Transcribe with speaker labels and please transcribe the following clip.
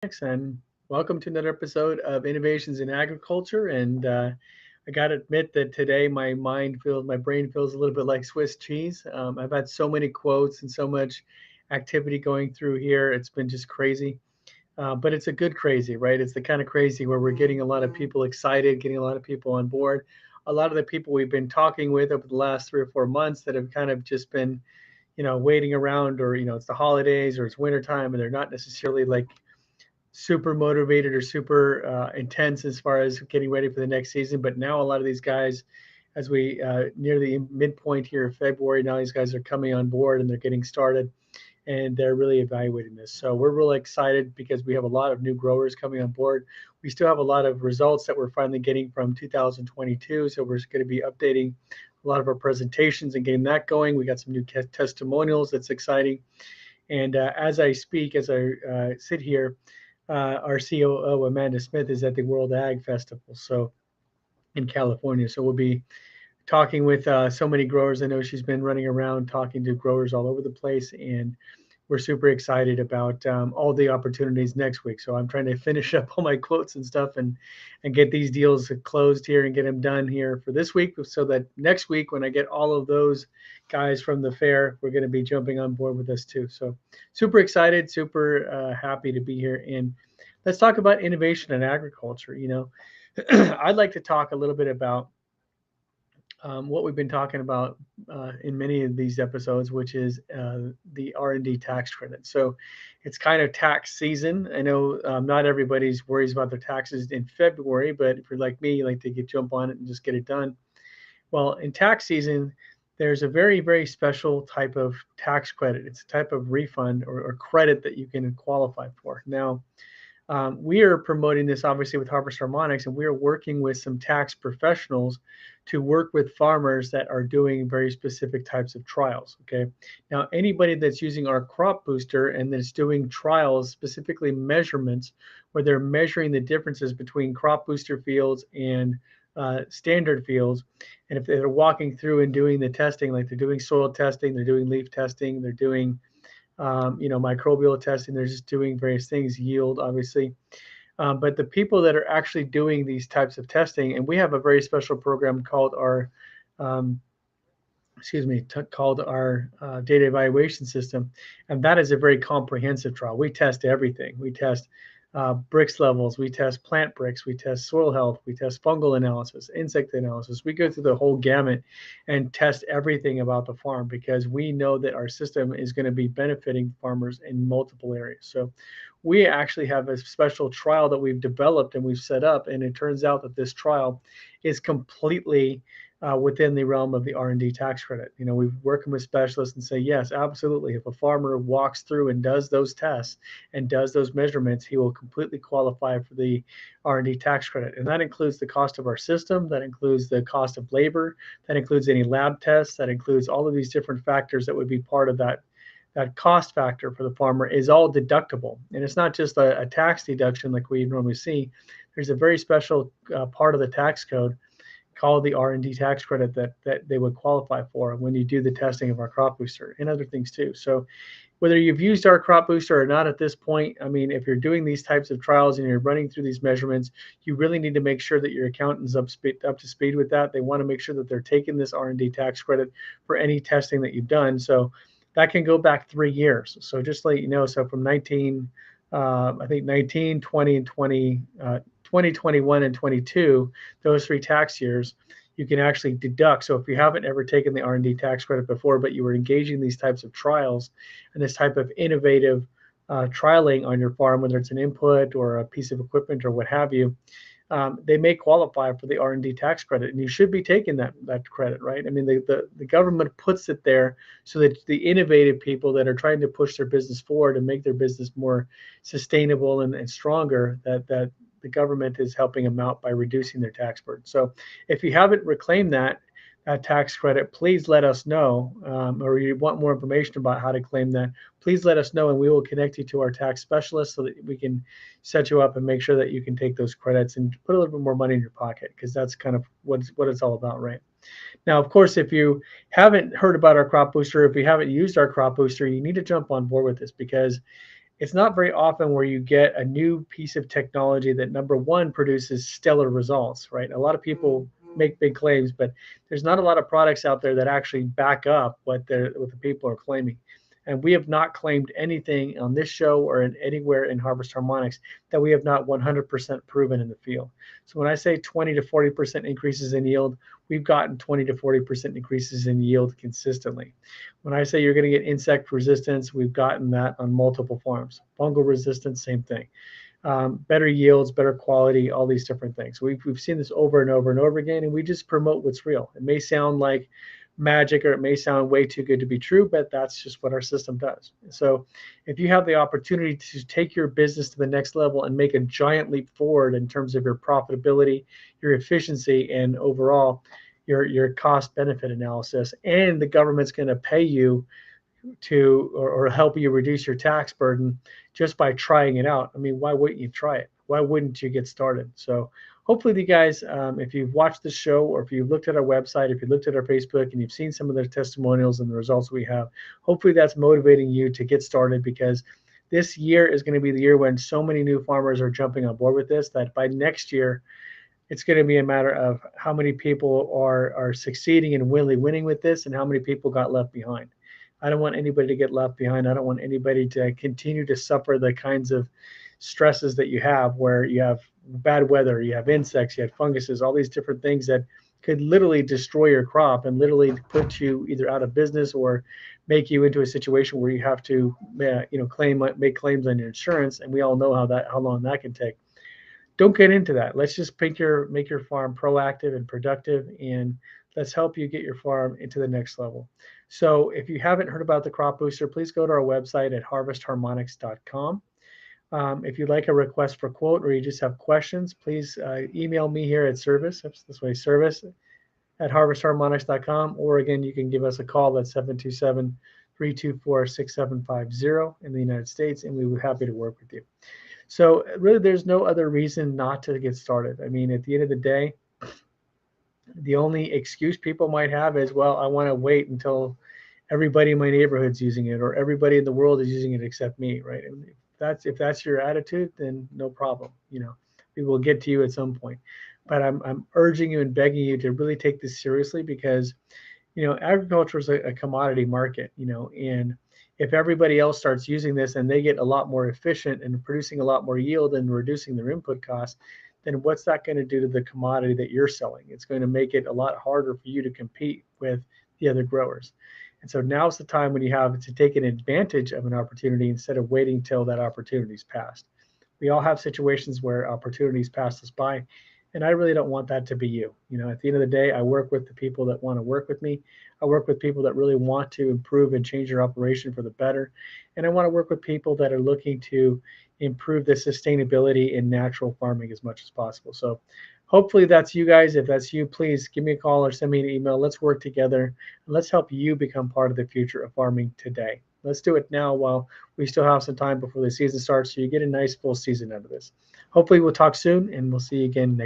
Speaker 1: And welcome to another episode of Innovations in Agriculture. I got to admit that today my brain feels a little bit like Swiss cheese. I've had so many quotes and so much activity going through here. It's been just crazy, but it's a good crazy, right? It's the kind of crazy where we're getting a lot of people excited, getting a lot of people on board. A lot of the people we've been talking with over the last 3 or 4 months that have kind of just been, waiting around, or it's the holidays or it's wintertime, and they're not necessarily like super motivated or super intense as far as getting ready for the next season. But now a lot of these guys, as we near the midpoint here of February, now these guys are coming on board and they're getting started and they're really evaluating this. So we're really excited because we have a lot of new growers coming on board. We still have a lot of results that we're finally getting from 2022. So we're going to be updating a lot of our presentations and getting that going. We got some new testimonials. That's exciting. And as I sit here, our COO, Amanda Smith, is at the World Ag Festival, so in California. So we'll be talking with so many growers. I know she's been running around talking to growers all over the place, and we're super excited about all the opportunities next week. So I'm trying to finish up all my quotes and stuff and get these deals closed here and get them done here for this week, so that next week when I get all of those guys from the fair, we're going to be jumping on board with us too. So super excited, super happy to be here. And let's talk about innovation in agriculture. I'd like to talk a little bit about what we've been talking about in many of these episodes, which is the R&D tax credit. So it's kind of tax season. I know not everybody's worries about their taxes in February, but if you're like me, you like to jump on it and just get it done. Well, in tax season, there's a very, very special type of tax credit. It's a type of refund or credit that you can qualify for. Now, we are promoting this obviously with Harvest Harmonics, and we are working with some tax professionals to work with farmers that are doing very specific types of trials. Okay. Now, anybody that's using our crop booster and that's doing trials, specifically measurements, where they're measuring the differences between crop booster fields and standard fields, and if they're walking through and doing the testing, like they're doing soil testing, they're doing leaf testing, they're doing microbial testing. They're just doing various things, yield, obviously. But the people that are actually doing these types of testing, and we have a very special program called our, um, called our data evaluation system, and that is a very comprehensive trial. We test everything. We test Brix levels, we test plant Brix, we test soil health, we test fungal analysis, insect analysis. We go through the whole gamut and test everything about the farm because we know that our system is going to be benefiting farmers in multiple areas. So we actually have a special trial that we've developed and we've set up, and it turns out that this trial is completely within the realm of the R&D tax credit. We're working with specialists and say, yes, absolutely. If a farmer walks through and does those tests and does those measurements, he will completely qualify for the R&D tax credit. And that includes the cost of our system, that includes the cost of labor, that includes any lab tests, that includes all of these different factors that would be part of that cost factor for the farmer is all deductible. And it's not just a tax deduction like we normally see. There's a very special part of the tax code called the R&D tax credit that they would qualify for when you do the testing of our crop booster and other things too. So whether you've used our crop booster or not at this point, I mean, if you're doing these types of trials and you're running through these measurements, you really need to make sure that your accountant's up to speed with that. They want to make sure that they're taking this R&D tax credit for any testing that you've done. So that can go back 3 years. So just to let you know, so from 19, 20, and 2021 and 22, those 3 tax years, you can actually deduct. So if you haven't ever taken the R&D tax credit before, but you were engaging in these types of trials and this type of innovative trialing on your farm, whether it's an input or a piece of equipment or what have you, they may qualify for the R&D tax credit, and you should be taking that credit, right? I mean, the government puts it there so that the innovative people that are trying to push their business forward and make their business more sustainable and stronger, that the government is helping them out by reducing their tax burden. So if you haven't reclaimed that tax credit, please let us know, or you want more information about how to claim that, please let us know, and we will connect you to our tax specialist so that we can set you up and make sure that you can take those credits and put a little bit more money in your pocket, because that's kind of what it's all about, right? Now, of course, if you haven't heard about our crop booster, if you haven't used our crop booster, you need to jump on board with this, because it's not very often where you get a new piece of technology that, number one, produces stellar results, right? A lot of people make big claims, but there's not a lot of products out there that actually back up what the people are claiming. And we have not claimed anything on this show or anywhere in Harvest Harmonics that we have not 100% proven in the field. So when I say 20 to 40% increases in yield, we've gotten 20 to 40% increases in yield consistently. When I say you're going to get insect resistance, we've gotten that on multiple farms. Fungal resistance, same thing. Better yields, better quality, all these different things. We've seen this over and over and over again, and we just promote what's real. It may sound like magic or it may sound way too good to be true, but that's just what our system does. So if you have the opportunity to take your business to the next level and make a giant leap forward in terms of your profitability, your efficiency, and overall your cost benefit analysis, and the government's going to pay you or help you reduce your tax burden just by trying it out. I mean, why wouldn't you try it? Why wouldn't you get started? So hopefully you guys, if you've watched the show or if you've looked at our website, if you looked at our Facebook and you've seen some of the testimonials and the results we have, hopefully that's motivating you to get started, because this year is going to be the year when so many new farmers are jumping on board with this that by next year, it's going to be a matter of how many people are succeeding and really winning with this and how many people got left behind. I don't want anybody to get left behind. I don't want anybody to continue to suffer the kinds of stresses that you have, where you have bad weather, you have insects, you have funguses, all these different things that could literally destroy your crop and literally put you either out of business or make you into a situation where you have to, make claims on your insurance. And we all know how long that can take. Don't get into that. Let's just make your farm proactive and productive, and let's help you get your farm into the next level. So if you haven't heard about the crop booster, please go to our website at harvestharmonics.com. If you'd like a request for quote or you just have questions, please email me here at service at harvestharmonics.com, or again, you can give us a call at 727-324-6750 in the United States, and we would be happy to work with you. So really, there's no other reason not to get started. I mean, at the end of the day, the only excuse people might have is, well, I want to wait until everybody in my neighborhood's using it or everybody in the world is using it except me, right? And if that's your attitude, then no problem. We will get to you at some point. But I'm urging you and begging you to really take this seriously, because agriculture is a commodity market, and if everybody else starts using this and they get a lot more efficient and producing a lot more yield and reducing their input costs, then what's that going to do to the commodity that you're selling? It's going to make it a lot harder for you to compete with the other growers. And so now's the time when you have to take an advantage of an opportunity instead of waiting till that opportunity's passed. We all have situations where opportunities pass us by, and I really don't want that to be you. At the end of the day, I work with the people that want to work with me. I work with people that really want to improve and change their operation for the better. And I want to work with people that are looking to improve the sustainability in natural farming as much as possible. So hopefully that's you guys. If that's you, please give me a call or send me an email. Let's work together and let's help you become part of the future of farming today. Let's do it now while we still have some time before the season starts, so you get a nice full season out of this. Hopefully we'll talk soon, and we'll see you again next week.